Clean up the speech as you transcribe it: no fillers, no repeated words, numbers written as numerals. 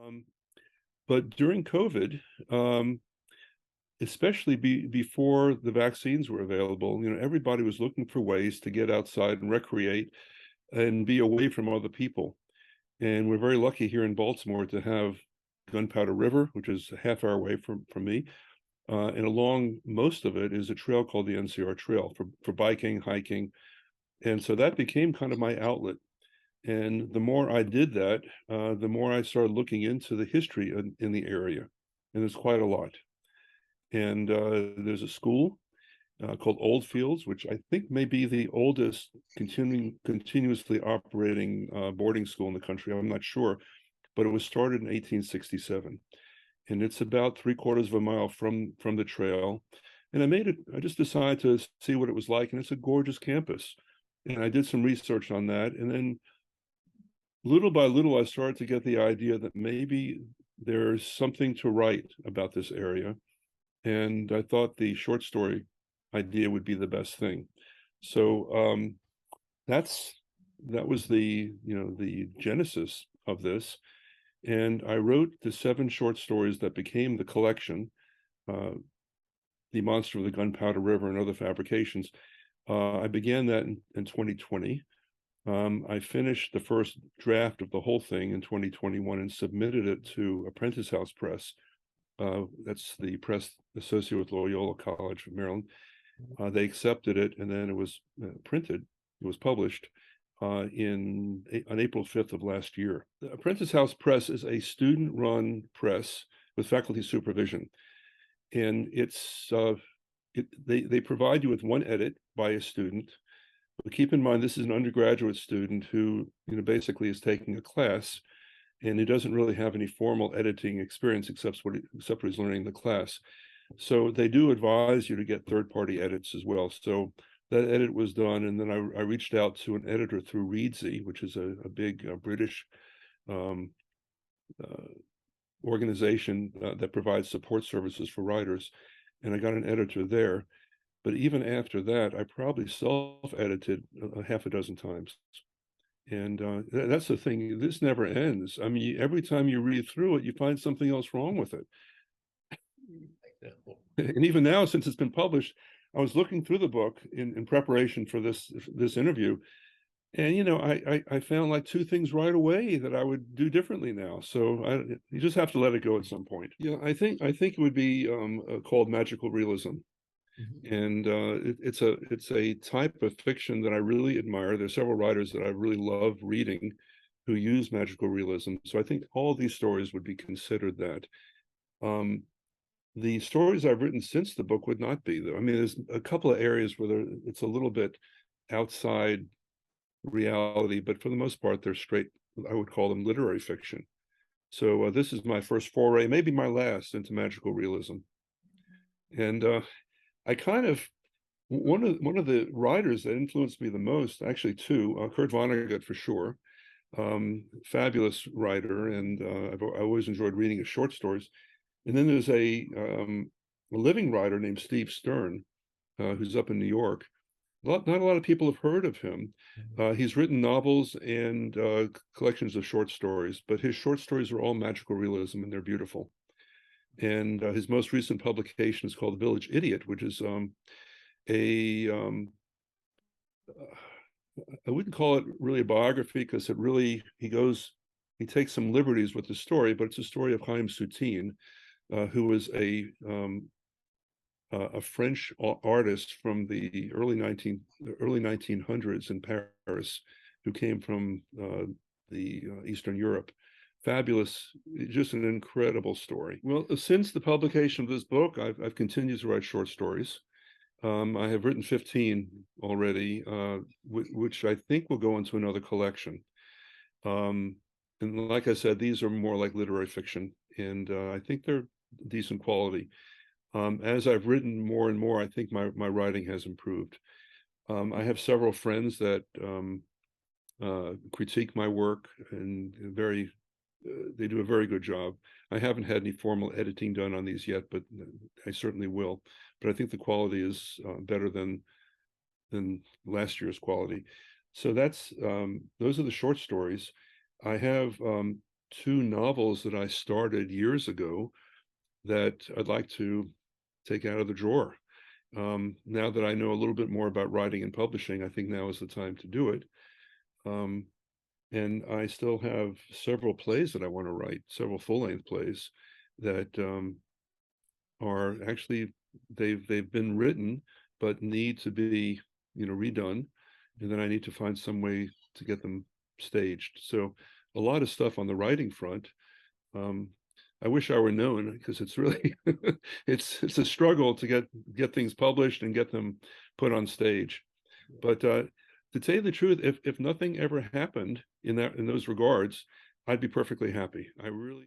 Um, but during COVID, especially before the vaccines were available, everybody was looking for ways to get outside and recreate and be away from other people. And we're very lucky here in Baltimore to have Gunpowder River, which is a half hour away from me. And along most of it is a trail called the NCR Trail for biking, hiking. And so that became kind of my outlet. And the more I did that, the more I started looking into the history in the area. And there's quite a lot. And there's a school called Oldfields, which I think may be the oldest continuously operating boarding school in the country. I'm not sure, but it was started in 1867, and it's about 3/4 of a mile from the trail. And I just decided to see what it was like, and it's a gorgeous campus. And I did some research on that, and then little by little, I started to get the idea that maybe there's something to write about this area. And I thought the short story idea would be the best thing. So that's that was the genesis of this. And I wrote the 7 short stories that became the collection, uh, The Monster of the Gunpowder River and Other Fabrications. I began that in 2020. I finished the first draft of the whole thing in 2021 and submitted it to Apprentice House Press. That's the press associated with Loyola College of Maryland. They accepted it, and then it was printed. It was published on April 5th of last year. The Apprentice House Press is a student-run press with faculty supervision, and they provide you with one edit by a student. But keep in mind, this is an undergraduate student who basically is taking a class, and he doesn't really have any formal editing experience except what he's learning in the class. So they do advise you to get third-party edits as well. So that edit was done, and then I reached out to an editor through Readsy, which is a big British um, uh, organization that provides support services for writers, and I got an editor there. But even after that, I probably self-edited a half a dozen times. And that's the thing. This never ends. I mean, every time you read through it, you find something else wrong with it. And even now, since it's been published, I was looking through the book in preparation for this interview, and I found like 2 things right away that I would do differently now. So you just have to let it go at some point. Yeah, I think it would be called magical realism. And it's a type of fiction that I really admire. There's several writers that I really love reading who use magical realism. So I think all these stories would be considered that. The stories I've written since the book would not be, though. I mean, there's a couple of areas where it's a little bit outside reality, but for the most part, they're straight, I would call them literary fiction. So this is my first foray, maybe my last, into magical realism. And I kind of one of the writers that influenced me the most, actually 2, Kurt Vonnegut for sure, fabulous writer, and I always enjoyed reading his short stories. And then there's a living writer named Steve Stern, who's up in New York. Not a lot of people have heard of him. He's written novels and collections of short stories, but his short stories are all magical realism, and they're beautiful. And his most recent publication is called The Village Idiot, which is a I wouldn't call it really a biography, because he takes some liberties with the story, but it's a story of Chaim Soutine, who was a French artist from the early 1900s in Paris, who came from the Eastern Europe. Fabulous, just an incredible story. Well, since the publication of this book, I've continued to write short stories. I have written 15 already, which I think will go into another collection. And like I said, these are more like literary fiction, and I think they're decent quality. As I've written more and more, I think my writing has improved. I have several friends that critique my work, and they do a very good job. I haven't had any formal editing done on these yet, but I certainly will. But I think the quality is better than last year's quality. So those are the short stories. I have two novels that I started years ago that I'd like to take out of the drawer. Now that I know a little bit more about writing and publishing, I think now is the time to do it. Um, and I still have several plays that I want to write, several full-length plays that are actually they've been written but need to be redone, and then I need to find some way to get them staged. So a lot of stuff on the writing front. Um, I wish I were known, because it's really it's a struggle to get things published and get them put on stage. But to tell you the truth, if nothing ever happened in those regards, I'd be perfectly happy. I really